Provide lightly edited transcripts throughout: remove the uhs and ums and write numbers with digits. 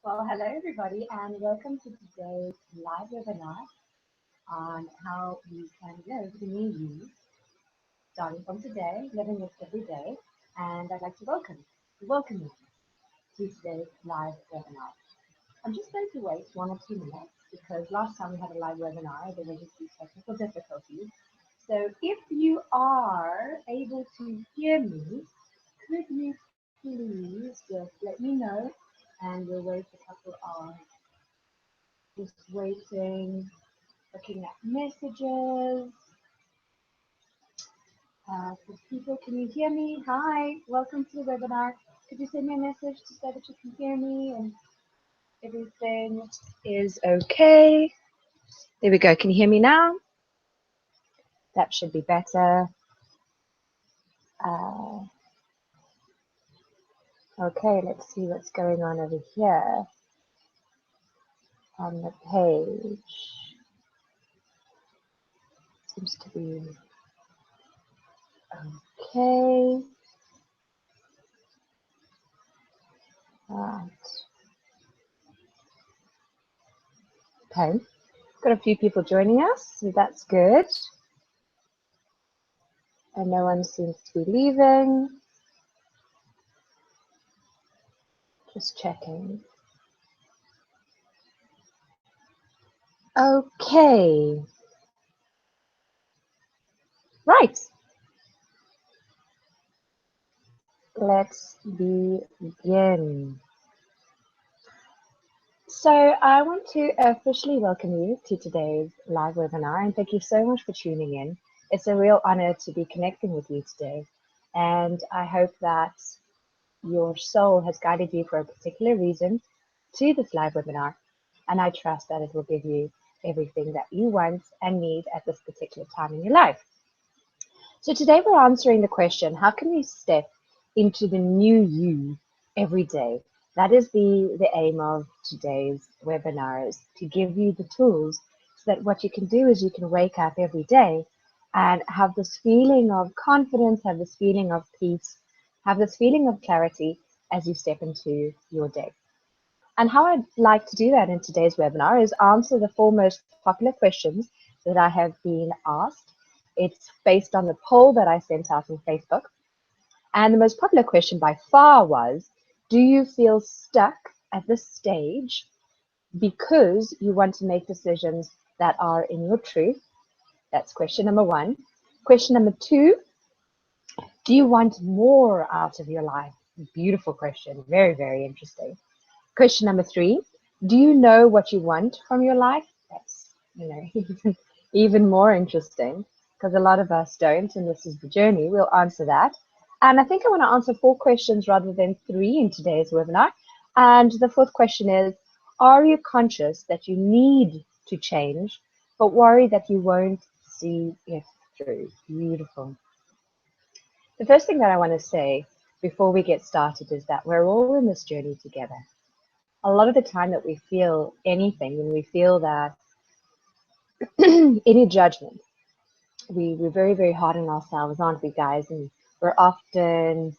Well, hello everybody, and welcome to today's live webinar on how we can live the new you, starting from today, living it every day. And I'd like to welcome you to today's live webinar. I'm just going to wait 1 or 2 minutes because last time we had a live webinar, there were just these technical difficulties. So if you are able to hear me, could you please just let me know, and we'll wait a couple of just waiting, looking at messages. For people, can you hear me? Hi, welcome to the webinar. Could you send me a message to say that you can hear me and everything is okay? There we go. Can you hear me now? That should be better. Okay, let's see what's going on over here on the page. Seems to be okay. Right. Okay. Got a few people joining us, so that's good. And no one seems to be leaving. Just checking. Okay. Right. Let's begin. So I want to officially welcome you to today's live webinar, and thank you so much for tuning in. It's a real honor to be connecting with you today, and I hope that your soul has guided you for a particular reason to this live webinar, and I trust that it will give you everything that you want and need at this particular time in your life. So today we're answering the question, how can we step into the new you every day? That is the aim of today's webinar, is to give you the tools so that what you can do is you can wake up every day and have this feeling of confidence, have this feeling of peace, have this feeling of clarity as you step into your day. And how I'd like to do that in today's webinar is answer the four most popular questions that I have been asked. It's based on the poll that I sent out on Facebook. And the most popular question by far was, do you feel stuck at this stage because you want to make decisions that are in your truth? That's question number one. Question number two, do you want more out of your life? Beautiful question. Very, very interesting. Question number three, do you know what you want from your life? That's, even more interesting, because a lot of us don't, and this is the journey. We'll answer that. And I think I want to answer 4 questions rather than 3 in today's webinar. And the fourth question is, are you conscious that you need to change, but worry that you won't see it through? Beautiful. The first thing that I want to say before we get started is that we're all in this journey together. A lot of the time that we feel anything, when we feel that any judgment, we're very, very hard on ourselves, aren't we, guys? And we're often,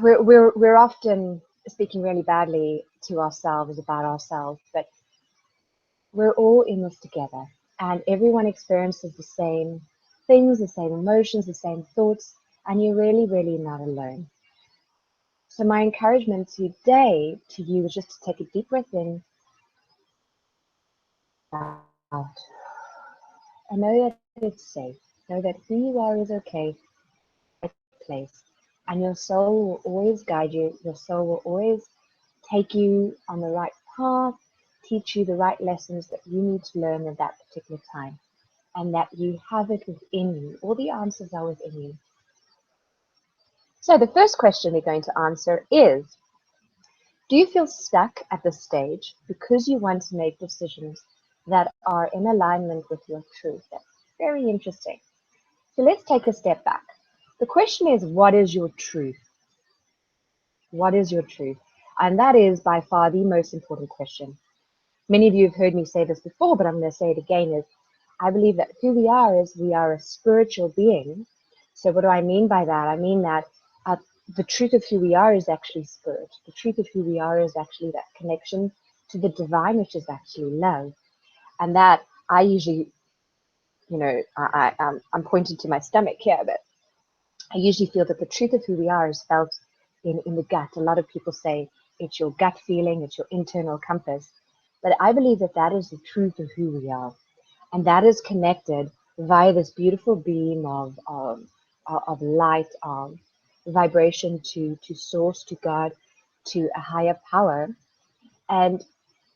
we're often speaking really badly to ourselves about ourselves, but we're all in this together, and everyone experiences the same things, the same emotions, the same thoughts, and you're really, really not alone. So my encouragement today to you is just to take a deep breath in, out. And know that it's safe. Know that who you are is okay, right place. And your soul will always guide you. Your soul will always take you on the right path, teach you the right lessons that you need to learn at that particular time. And that you have it within you. All the answers are within you. So the first question we're going to answer is, do you feel stuck at this stage because you want to make decisions that are in alignment with your truth? That's very interesting. So let's take a step back. The question is, what is your truth? What is your truth? And that is by far the most important question. Many of you have heard me say this before, but I'm going to say it again, is I believe that who we are is we are a spiritual being. So what do I mean by that? I mean that the truth of who we are is actually spirit. The truth of who we are is actually that connection to the divine, which is actually love. And that I usually, I'm pointing to my stomach here, but I usually feel that the truth of who we are is felt in the gut. A lot of people say it's your gut feeling, it's your internal compass. But I believe that that is the truth of who we are. And that is connected via this beautiful beam of light, of vibration to source, to God, to a higher power. And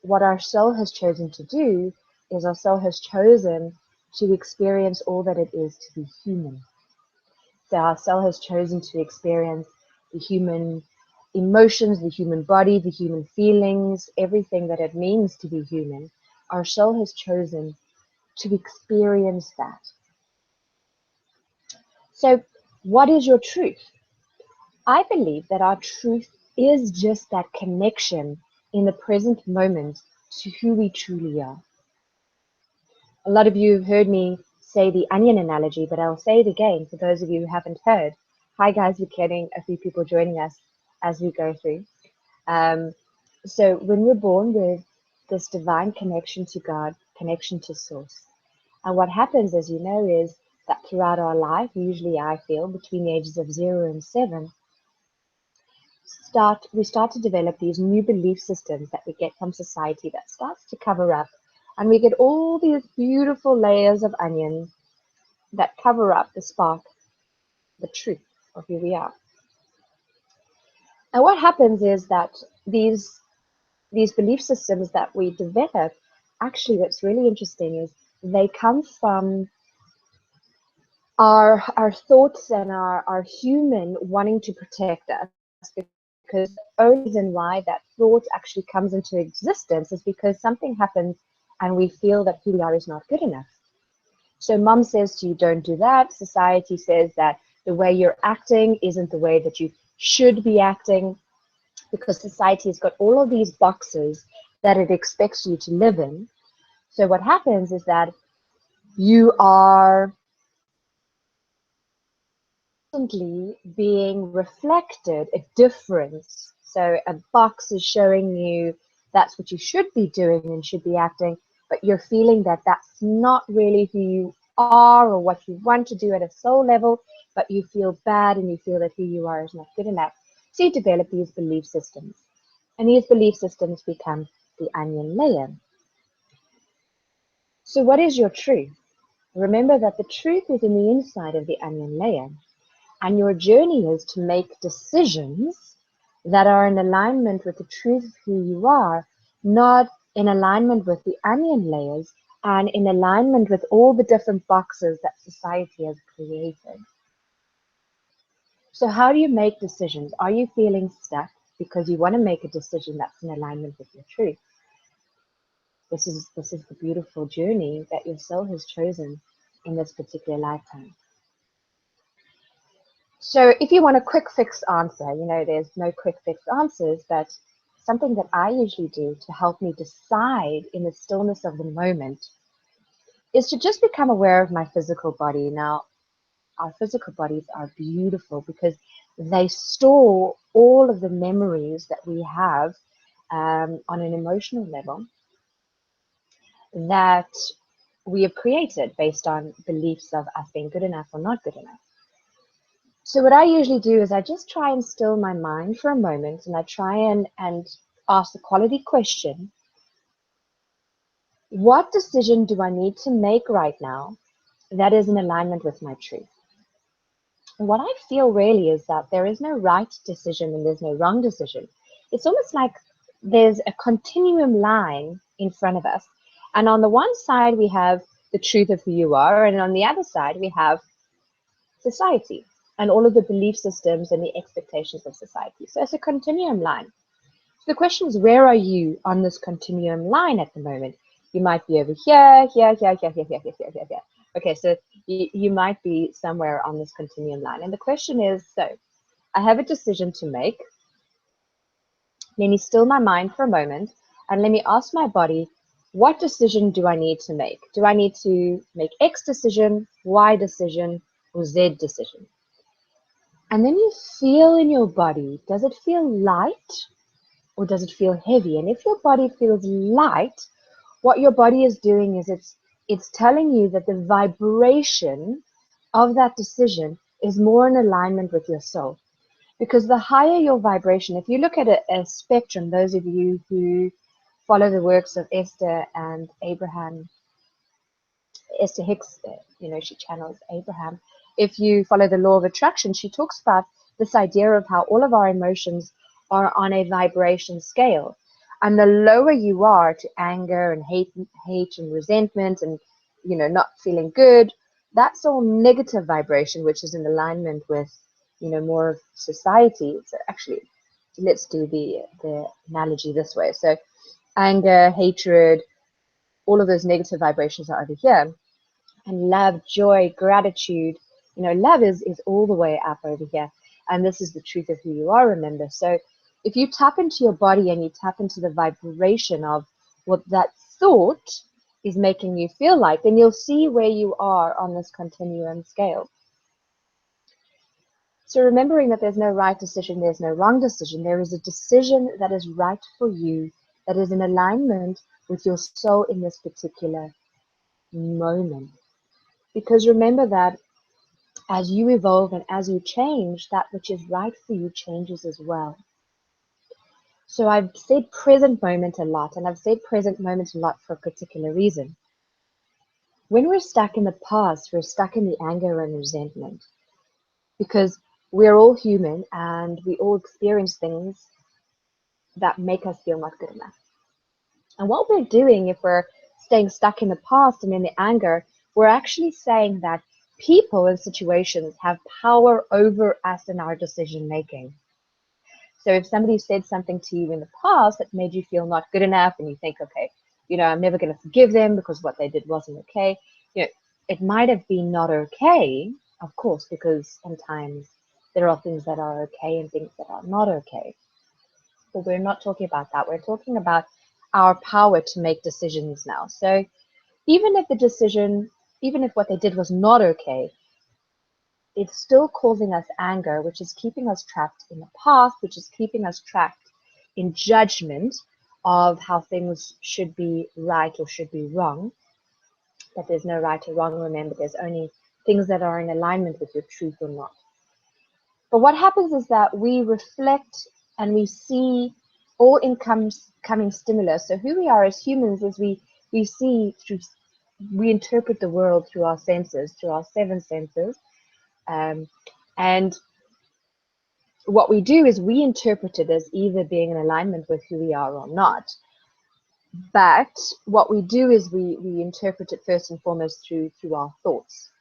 what our soul has chosen to do is our soul has chosen to experience all that it is to be human. So our soul has chosen to experience the human emotions, the human body, the human feelings, everything that it means to be human. Our soul has chosen to experience that. So, what is your truth? I believe that our truth is just that connection in the present moment to who we truly are. A lot of you have heard me say the onion analogy, but I'll say it again for those of you who haven't heard. Hi guys, we're getting a few people joining us as we go through. So when we're born with this divine connection to God, connection to source, and what happens, as you know, is that throughout our life, usually I feel between the ages of 0 and 7, we start to develop these new belief systems that we get from society that starts to cover up, and we get all these beautiful layers of onion that cover up the spark, the truth of who we are. And what happens is that these belief systems that we develop, actually what's really interesting is they come from our thoughts and our human wanting to protect us, because the only reason why that thought actually comes into existence is because something happens and we feel that who we are is not good enough. So mom says to you, don't do that. Society says that the way you're acting isn't the way that you should be acting, because society has got all of these boxes that it expects you to live in. So what happens is that you are constantly being reflected a difference. So a box is showing you that's what you should be doing and should be acting, but you're feeling that that's not really who you are or what you want to do at a soul level, but you feel bad and you feel that who you are is not good enough. So you develop these belief systems, and these belief systems become the onion layer. So what is your truth? Remember that the truth is in the inside of the onion layer. And your journey is to make decisions that are in alignment with the truth of who you are, not in alignment with the onion layers and in alignment with all the different boxes that society has created. So how do you make decisions? Are you feeling stuck because you want to make a decision that's in alignment with your truth? This is the beautiful journey that your soul has chosen in this particular lifetime. So if you want a quick fix answer, there's no quick fix answers, but something that I usually do to help me decide in the stillness of the moment is to just become aware of my physical body. Now, our physical bodies are beautiful because they store all of the memories that we have on an emotional level that we have created based on beliefs of us being good enough or not good enough. So what I usually do is I just try and still my mind for a moment, and I try and ask the quality question: what decision do I need to make right now that is in alignment with my truth? And what I feel really is that there is no right decision and there's no wrong decision. It's almost like there's a continuum line in front of us. And on the one side, we have the truth of who you are. And on the other side, we have society and all of the belief systems and the expectations of society. So it's a continuum line. So the question is, where are you on this continuum line at the moment? You might be over here, here, here, here, here, here, here, here, here, here. Okay, so you might be somewhere on this continuum line. And the question is, so I have a decision to make. Let me still my mind for a moment and let me ask my body, what decision do I need to make? Do I need to make X decision, Y decision, or Z decision? And then you feel in your body, does it feel light or does it feel heavy? And if your body feels light, what your body is doing is it's telling you that the vibration of that decision is more in alignment with your soul. Because the higher your vibration, if you look at a spectrum, those of you who follow the works of Esther and Abraham, Esther Hicks, she channels Abraham. If you follow the law of attraction, she talks about this idea of how all of our emotions are on a vibration scale. And the lower you are to anger and hate and resentment and, not feeling good, that's all negative vibration, which is in alignment with, more of society. So actually, let's do the analogy this way. So anger, hatred, all of those negative vibrations are over here. And love, joy, gratitude, love is all the way up over here. And this is the truth of who you are, remember. So if you tap into your body and you tap into the vibration of what that thought is making you feel like, then you'll see where you are on this continuum scale. So remembering that there's no right decision, there's no wrong decision. There is a decision that is right for you, that is in alignment with your soul in this particular moment. Because remember that as you evolve and as you change, that which is right for you changes as well. So I've said present moment a lot, and I've said present moment a lot for a particular reason. When we're stuck in the past, we're stuck in the anger and resentment because we're all human and we all experience things that make us feel not good enough. And what we're doing if we're staying stuck in the past and in the anger, we're actually saying that people and situations have power over us in our decision making. So if somebody said something to you in the past that made you feel not good enough and you think, okay, I'm never going to forgive them because what they did wasn't okay, it might have been not okay, of course, because sometimes there are things that are okay and things that are not okay. But we're not talking about that. We're talking about our power to make decisions now. So even if what they did was not okay, it's still causing us anger, which is keeping us trapped in the past, which is keeping us trapped in judgment of how things should be right or should be wrong. That there's no right or wrong. Remember, there's only things that are in alignment with your truth or not. But what happens is that we reflect and we see all incoming stimulus. So who we are as humans is we interpret the world through our senses, through our seven senses. And what we do is we interpret it as either being in alignment with who we are or not. But what we do is we interpret it first and foremost through our thoughts,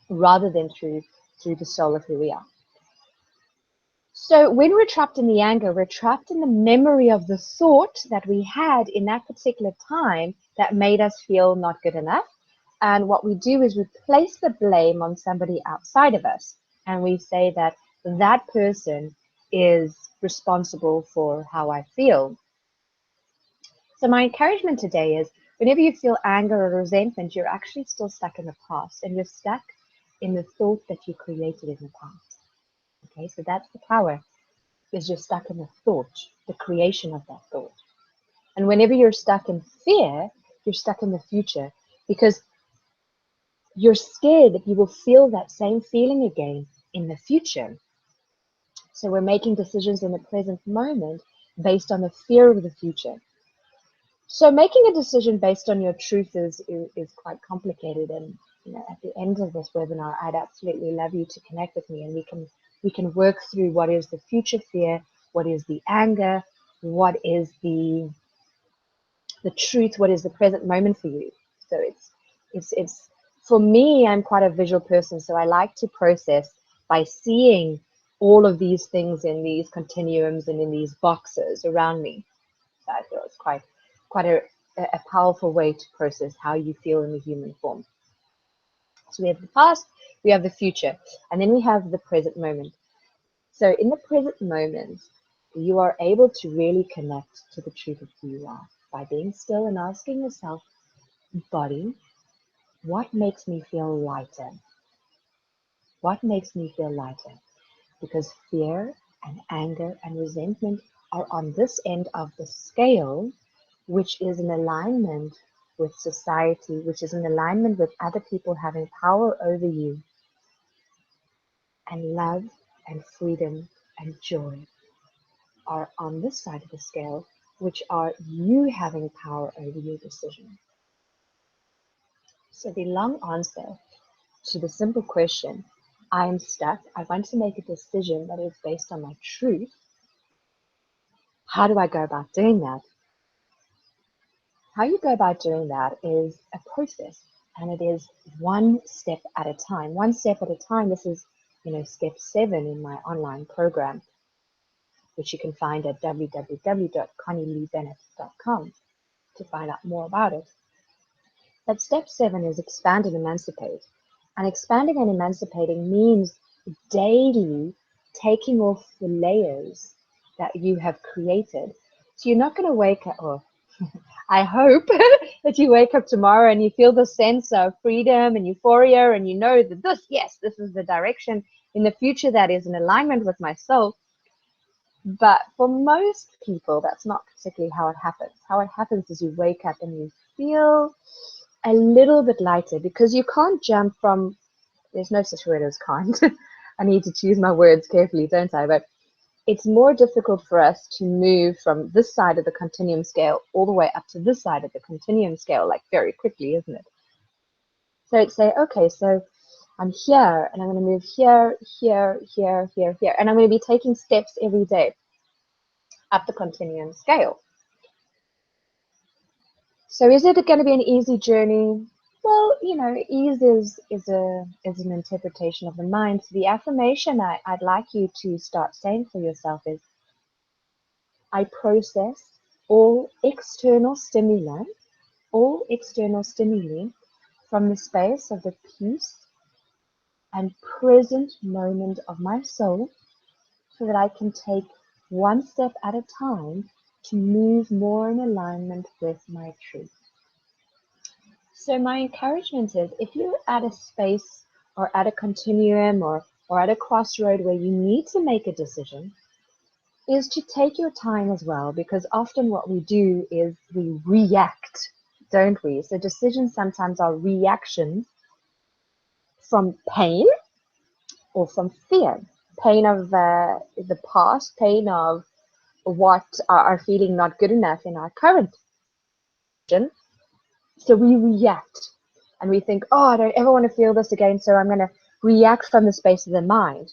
rather than through the soul of who we are. So when we're trapped in the anger, we're trapped in the memory of the thought that we had in that particular time that made us feel not good enough. And what we do is we place the blame on somebody outside of us. And we say that that person is responsible for how I feel. So my encouragement today is whenever you feel anger or resentment, you're actually still stuck in the past and you're stuck in the thought that you created in the past. Okay, so that's the power, is you're stuck in the thought, the creation of that thought. And whenever you're stuck in fear, you're stuck in the future because you're scared that you will feel that same feeling again in the future. So we're making decisions in the present moment based on the fear of the future. So making a decision based on your truth is quite complicated. And at the end of this webinar, I'd absolutely love you to connect with me, and we can work through what is the future fear, what is the anger, what is the truth, what is the present moment for you. So it's for me, I'm quite a visual person, so I like to process by seeing all of these things in these continuums and in these boxes around me. So I feel it's quite a powerful way to process how you feel in the human form. So we have the past, we have the future, and then we have the present moment. So in the present moment, you are able to really connect to the truth of who you are by being still and asking yourself, body, what makes me feel lighter? What makes me feel lighter? Because fear and anger and resentment are on this end of the scale, which is in alignment with society, which is in alignment with other people having power over you, and love and freedom and joy are on this side of the scale, which are you having power over your decision. So the long answer to the simple question, I'm stuck, I want to make a decision that is based on my truth. How do I go about doing that? How you go about doing that is a process, and it is one step at a time. One step at a time. This is, step 7 in my online program, which you can find at www.connie-leebennett.com to find out more about it. But step 7 is expand and emancipate. And expanding and emancipating means daily taking off the layers that you have created. So you're not going to wake up, or I hope that you wake up tomorrow and you feel the sense of freedom and euphoria, and you know that this is the direction in the future that is in alignment with my soul. But for most people, that's not particularly how it happens. How it happens is you wake up and you feel a little bit lighter, because you can't jump from, there's no such word as can't. I need to choose my words carefully, don't I? But it's more difficult for us to move from this side of the continuum scale all the way up to this side of the continuum scale, like very quickly, isn't it? So it's say, okay, so I'm here and I'm going to move here, here, here, here, here. And I'm going to be taking steps every day up the continuum scale. So is it going to be an easy journey? Well, ease is an interpretation of the mind. So the affirmation I'd like you to start saying for yourself is, I process all external stimuli, from the space of the peace and present moment of my soul, so that I can take one step at a time to move more in alignment with my truth. So my encouragement is, if you're at a space or at a continuum or at a crossroad where you need to make a decision, is to take your time as well, because often what we do is we react, don't we? So decisions sometimes are reactions from pain or from fear. Pain of the past, pain of what are feeling not good enough in our current situation. So we react and we think, oh, I don't ever want to feel this again, so I'm going to react from the space of the mind.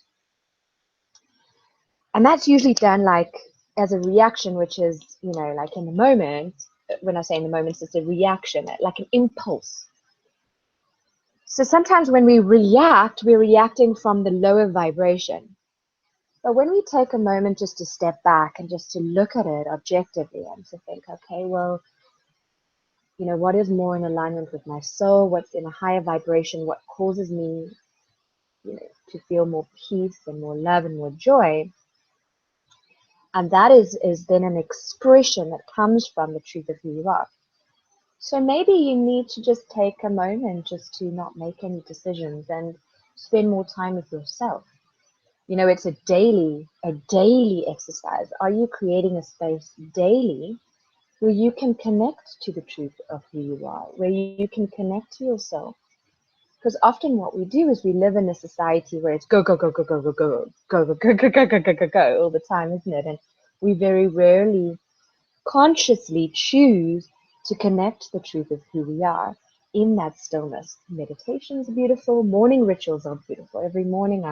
And that's usually done like as a reaction, which is, like in the moment. When I say in the moment, it's a reaction, like an impulse. So sometimes when we react, we're reacting from the lower vibration. But when we take a moment just to step back and just to look at it objectively and to think, okay, well, what is more in alignment with my soul? What's in a higher vibration? What causes me, to feel more peace and more love and more joy? And that is then an expression that comes from the truth of who you are. So maybe you need to just take a moment just to not make any decisions and spend more time with yourself. It's a daily exercise. Are you creating a space daily where you can connect to the truth of who you are, where you can connect to yourself? Because often what we do is we live in a society where it's go, go, go, go, go, go, go, go, go, go, go, go, go, go, go, go all the time, isn't it? And we very rarely consciously choose to connect to the truth of who we are in that stillness. Meditations are beautiful. Morning rituals are beautiful. Every morning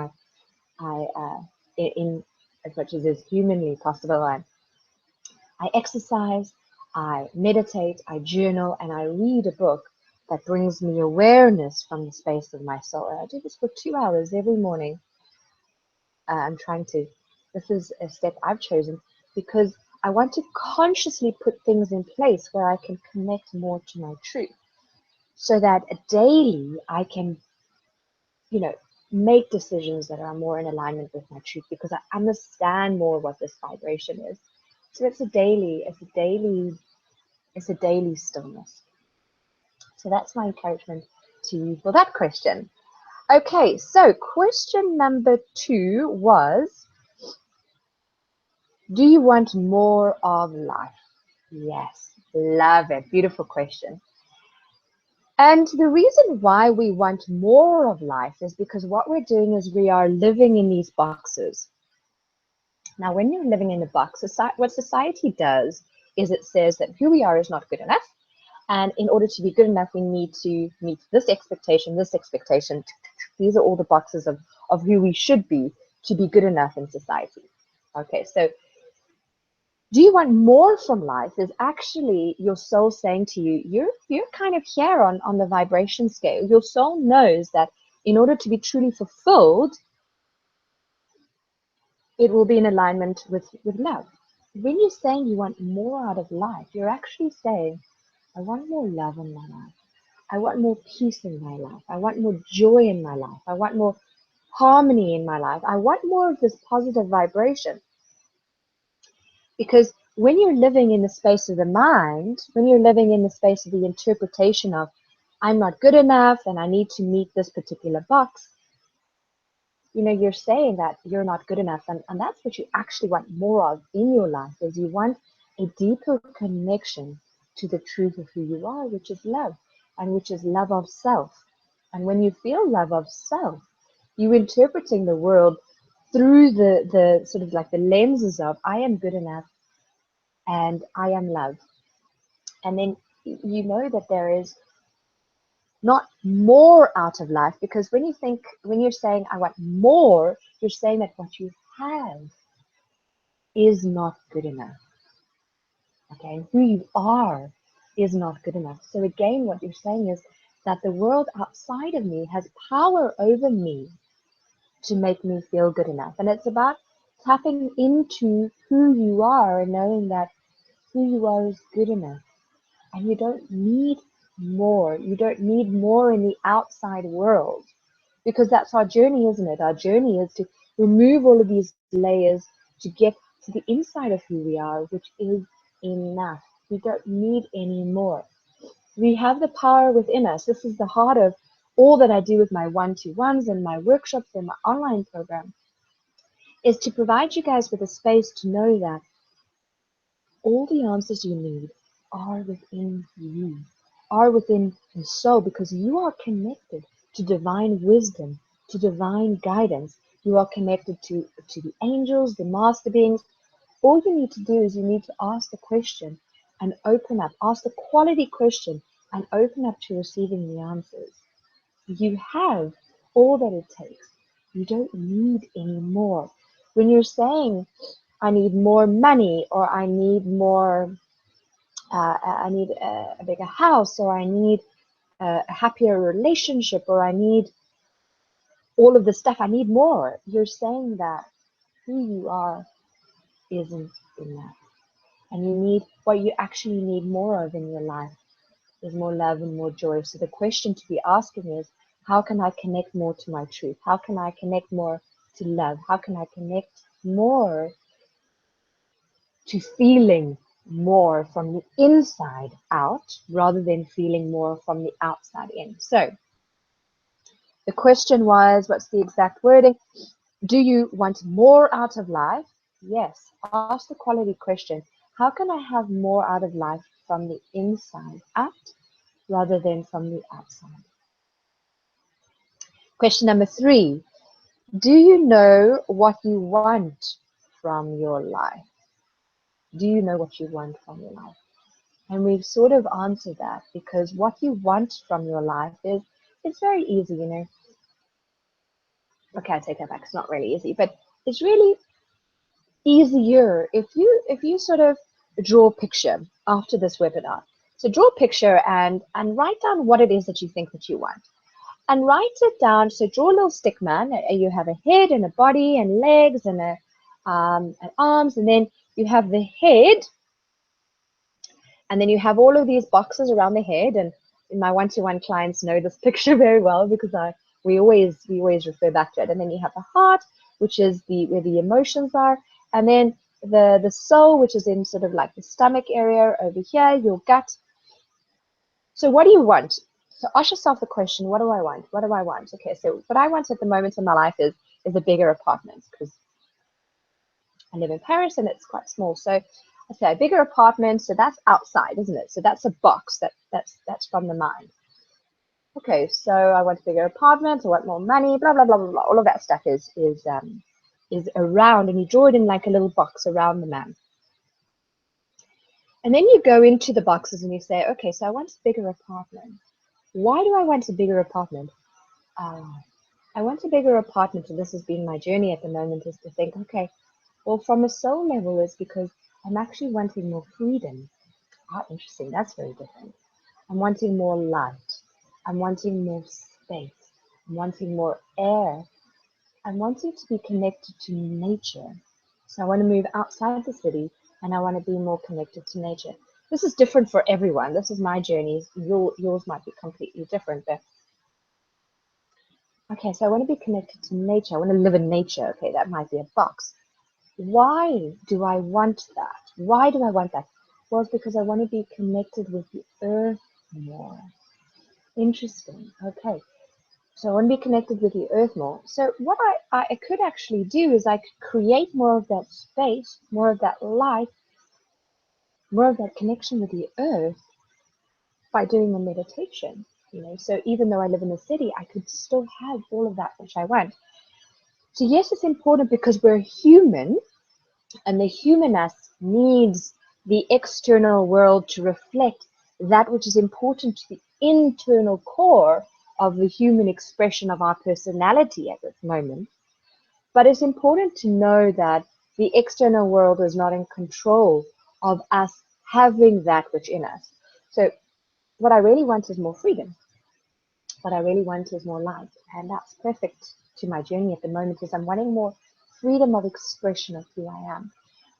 in as much as is humanly possible, I exercise, I meditate, I journal, and I read a book that brings me awareness from the space of my soul. And I do this for 2 hours every morning. This is a step I've chosen because I want to consciously put things in place where I can connect more to my truth, so that daily I can, make decisions that are more in alignment with my truth, because I understand more what this vibration is. So it's a daily stillness. So that's my encouragement to you for that question. Okay, so question number 2 was, do you want more of life? Yes, love it. Beautiful question. And the reason why we want more of life is because what we're doing is we are living in these boxes. Now, when you're living in a box, what society does is it says that who we are is not good enough. And in order to be good enough, we need to meet this expectation, this expectation. These are all the boxes of who we should be to be good enough in society. Okay, so do you want more from life is actually your soul saying to you, you're kind of here on the vibration scale. Your soul knows that in order to be truly fulfilled, it will be in alignment with love. When you're saying you want more out of life, you're actually saying, I want more love in my life. I want more peace in my life. I want more joy in my life. I want more harmony in my life. I want more of this positive vibration. Because when you're living in the space of the mind, when you're living in the space of the interpretation of, I'm not good enough and I need to meet this particular box, you're saying that you're not good enough. And that's what you actually want more of in your life, is you want a deeper connection to the truth of who you are, which is love, and which is love of self. And when you feel love of self, you're interpreting the world through the sort of like the lenses of, I am good enough and I am love. And then you know that there is not more out of life, because when you're saying I want more, you're saying that what you have is not good enough. Okay, and who you are is not good enough. So again, what you're saying is that the world outside of me has power over me to make me feel good enough. And it's about tapping into who you are and knowing that who you are is good enough. And you don't need more. You don't need more in the outside world, because that's our journey, isn't it? Our journey is to remove all of these layers to get to the inside of who we are, which is enough. We don't need any more. We have the power within us. This is the heart of all that I do with my one-to-ones and my workshops and my online program, is to provide you guys with a space to know that all the answers you need are within you, are within your soul, because you are connected to divine wisdom, to divine guidance. You are connected to the angels, the master beings. All you need to do is you need to ask the question and open up. Ask the quality question and open up to receiving the answers. You have all that it takes. You don't need any more. When you're saying, I need more money, or I need more, I need a bigger house, or I need a happier relationship, or I need all of the stuff, I need more. You're saying that who you are isn't enough. And you need, what you actually need more of in your life is more love and more joy. So the question to be asking is, how can I connect more to my truth? How can I connect more to love? How can I connect more to feeling more from the inside out rather than feeling more from the outside in? So the question was, what's the exact wording? Do you want more out of life? Yes. Ask the quality question. How can I have more out of life from the inside out rather than from the outside? Question number 3. Do you know what you want from your life? Do you know what you want from your life? And we've sort of answered that, because what you want from your life is, it's very easy, Okay, I take that back. It's not really easy, but it's really easier if you sort of draw a picture after this webinar. So draw a picture and write down what it is that you think that you want. And write it down. So draw a little stick man. You have a head and a body and legs and and arms, and then you have the head, and then you have all of these boxes around the head. And my one-to-one clients know this picture very well, because we always refer back to it. And then you have the heart, which is where the emotions are, and then the soul, which is in sort of like the stomach area over here, your gut. So what do you want? So ask yourself the question, what do I want? What do I want? Okay, so what I want at the moment in my life is a bigger apartment, because I live in Paris and it's quite small. So I say a bigger apartment, so that's outside, isn't it? So that's a box that's from the mind. Okay, so I want a bigger apartment, I want more money, blah blah blah blah blah. All of that stuff is around, and you draw it in like a little box around the man. And then you go into the boxes and you say, okay, so I want a bigger apartment. Why do I want a bigger apartment? I want a bigger apartment, and this has been my journey at the moment, is to think, okay, well, from a soul level, it's because I'm actually wanting more freedom. Ah, interesting. That's very different. I'm wanting more light. I'm wanting more space. I'm wanting more air. I'm wanting to be connected to nature. So I want to move outside the city, and I want to be more connected to nature. This is different for everyone. This is my journey. Yours might be completely different. But okay, so I want to be connected to nature. I want to live in nature. Okay, that might be a box. Why do I want that? Why do I want that? Well, it's because I want to be connected with the earth more. Interesting. Okay. So I want to be connected with the earth more. So what I could actually do is I could create more of that space, more of that light, more of that connection with the earth by doing a meditation. So even though I live in the city, I could still have all of that which I want. So yes, it's important because we're human, and the humanness needs the external world to reflect that which is important to the internal core of the human expression of our personality at this moment. But it's important to know that the external world is not in control of us having that which in us. So what I really want is more freedom. What I really want is more light. And that's perfect to my journey at the moment, is I'm wanting more freedom of expression of who I am.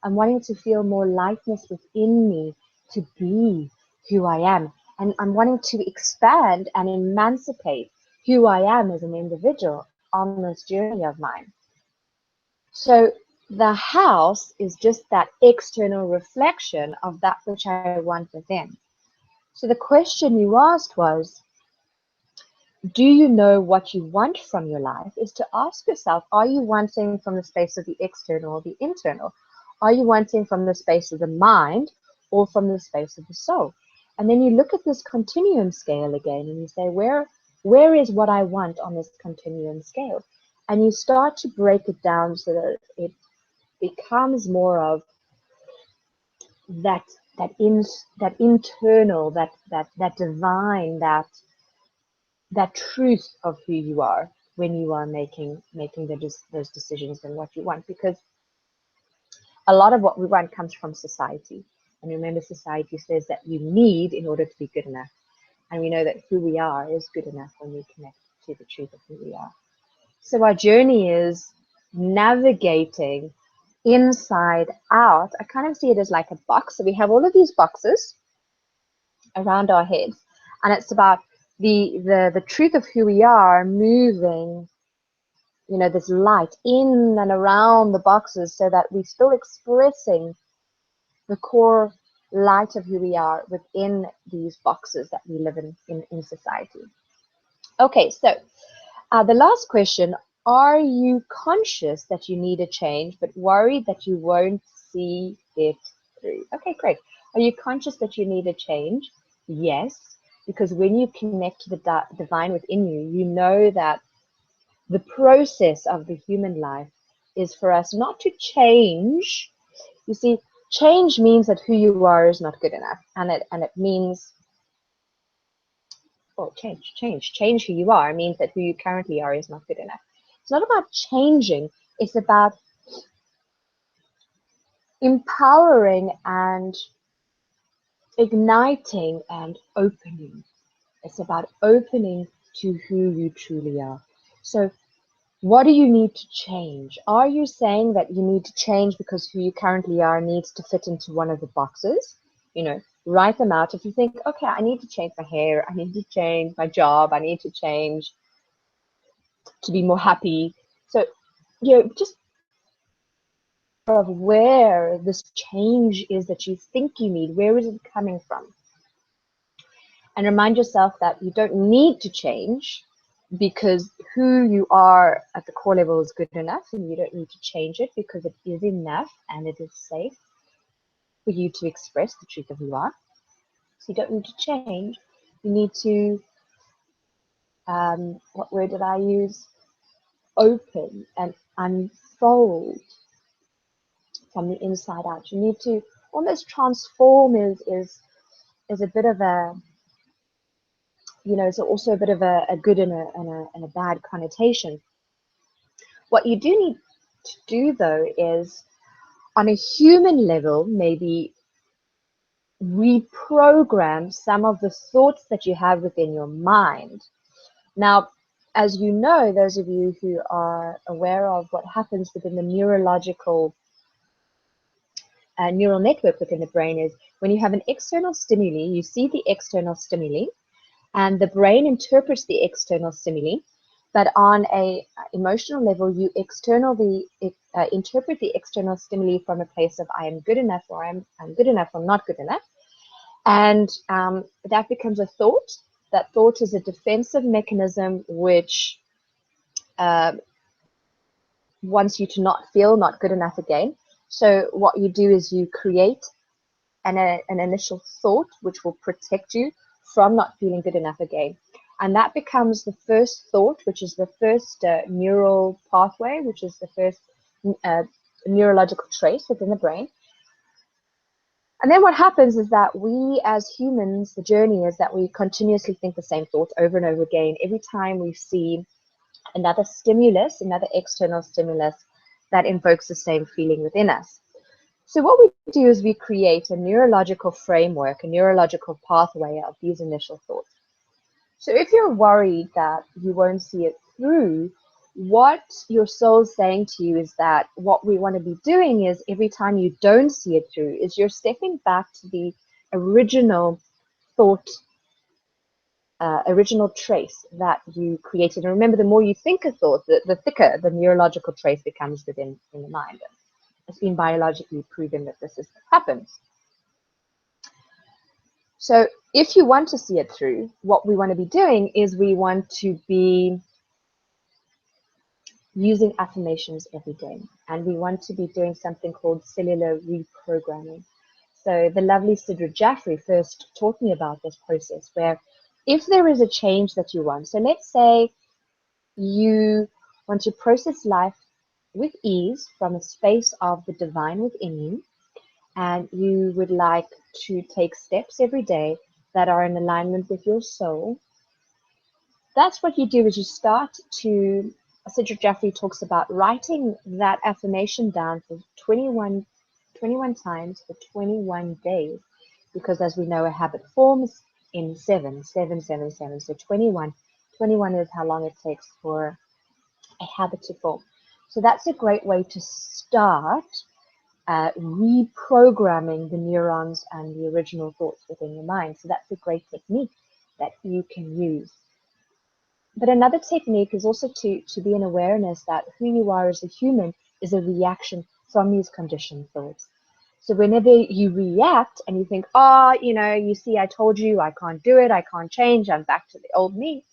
I'm wanting to feel more lightness within me to be who I am. And I'm wanting to expand and emancipate who I am as an individual on this journey of mine. So the house is just that external reflection of that which I want within. So the question you asked was, do you know what you want from your life? Is to ask yourself, are you wanting from the space of the external or the internal? Are you wanting from the space of the mind or from the space of the soul? And then you look at this continuum scale again and you say, where is what I want on this continuum scale? And you start to break it down so that it becomes more of that internal, that divine, that truth of who you are when you are making those decisions and what you want. Because a lot of what we want comes from society, and remember, society says that you need in order to be good enough, and we know that who we are is good enough when we connect to the truth of who we are. So our journey is navigating inside out. I kind of see it as like a box. So we have all of these boxes around our heads, and it's about the truth of who we are moving, this light in and around the boxes so that we're still expressing the core light of who we are within these boxes that we live in society. Okay, so the last question, are you conscious that you need a change but worried that you won't see it through? Okay, great. Are you conscious that you need a change? Yes, because when you connect to the divine within you, you know that the process of the human life is for us not to change. You see, change means that who you are is not good enough, and it means, well, change who you are means that who you currently are is not good enough. It's not about changing, it's about empowering and igniting and opening. It's about opening to who you truly are. So what do you need to change? Are you saying that you need to change because who you currently are needs to fit into one of the boxes? Write them out. If you think, okay, I need to change my hair, I need to change my job, I need to change to be more happy. So, just of where this change is that you think you need, where is it coming from? and remind yourself that you don't need to change because who you are at the core level is good enough, and you don't need to change it because it is enough and it is safe for you to express the truth of who you are. So you don't need to change. You need to, what word did I use? Open and unfold from the inside out. You need to almost transform is a bit of a, it's also a bit of a good and a bad connotation. What you do need to do though is on a human level, maybe reprogram some of the thoughts that you have within your mind. Now, as you know, those of you who are aware of what happens within the neurological neural network within the brain is when you have an external stimuli, you see the external stimuli, and the brain interprets the external stimuli. But on a emotional level, you interpret the external stimuli from a place of I am good enough, or I'm good enough, or not good enough. And that becomes a thought. That thought is a defensive mechanism which wants you to not feel not good enough again. So what you do is you create an initial thought which will protect you from not feeling good enough again. And that becomes the first thought, which is the first neural pathway, which is the first neurological trace within the brain. And then what happens is that we as humans, the journey is that we continuously think the same thought over and over again. Every time we see another stimulus, another external stimulus that invokes the same feeling within us. So what we do is we create a neurological framework, a neurological pathway of these initial thoughts. So if you're worried that you won't see it through, what your soul's saying to you is that what we want to be doing is every time you don't see it through is you're stepping back to the original thought, original trace that you created. And remember, the more you think a thought, the thicker the neurological trace becomes within the mind. It's been biologically proven that this is what happens. So if you want to see it through, what we want to be doing is we want to be using affirmations every day. And we want to be doing something called cellular reprogramming. So the lovely Sidra Jaffrey first taught me about this process where if there is a change that you want, so let's say you want to process life with ease from a space of the divine within you, and you would like to take steps every day that are in alignment with your soul, that's what you do is you start to, Sidra Jaffrey talks about writing that affirmation down for 21 times for 21 days, because as we know, a habit forms in 7. So 21 is how long it takes for a habit to form. So that's a great way to start reprogramming the neurons and the original thoughts within your mind. So that's a great technique that you can use. But another technique is also to be in awareness that who you are as a human is a reaction from these conditioned thoughts. So whenever you react and you think, oh, you see, I told you I can't do it, I can't change, I'm back to the old me,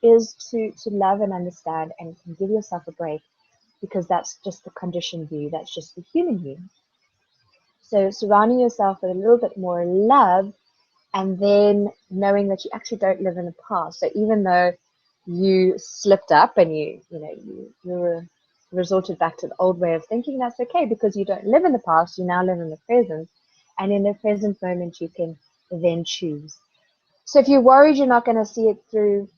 is to love and understand and give yourself a break, because that's just the conditioned view, that's just the human view. So surrounding yourself with a little bit more love, and then knowing that you actually don't live in the past. So even though you slipped up and you resorted back to the old way of thinking, that's okay, because you don't live in the past, you now live in the present. And in the present moment, you can then choose. So if you're worried you're not going to see it through,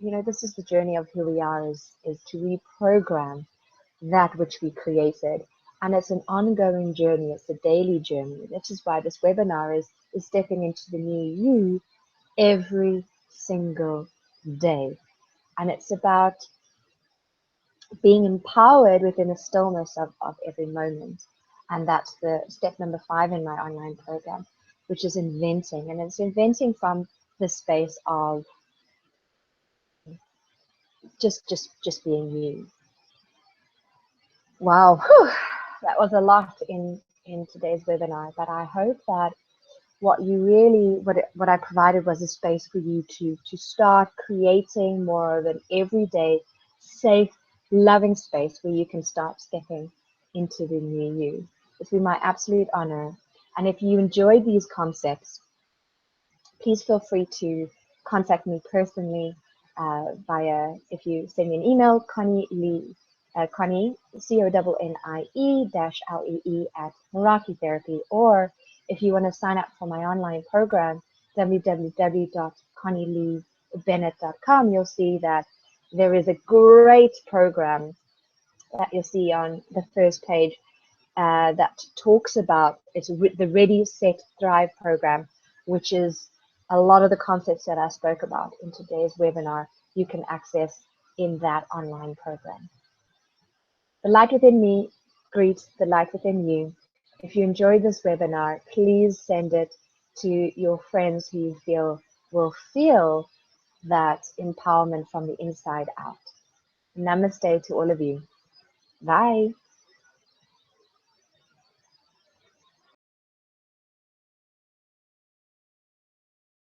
this is the journey of who we are, is to reprogram that which we created. And it's an ongoing journey. It's a daily journey. This is why this webinar is stepping into the new you every single day. And it's about being empowered within the stillness of every moment. And that's the step number 5 in my online program, which is inventing. And it's inventing from the space of just being you. Wow, whew, that was a lot in today's webinar, but I hope that what I provided was a space for you to start creating more of an everyday, safe, loving space where you can start stepping into the new you. It's been my absolute honor. And if you enjoyed these concepts, please feel free to contact me personally via, if you send me an email, Connie-Lee, Connie, Connie dash Lee at Meraki Therapy, or if you want to sign up for my online program, www.connieleebennett.com, you'll see that there is a great program that you'll see on the first page that talks about the Ready, Set, Thrive program, which is a lot of the concepts that I spoke about in today's webinar, you can access in that online program. The light within me greets the light within you. If you enjoyed this webinar, please send it to your friends who you feel will feel that empowerment from the inside out. Namaste to all of you. Bye.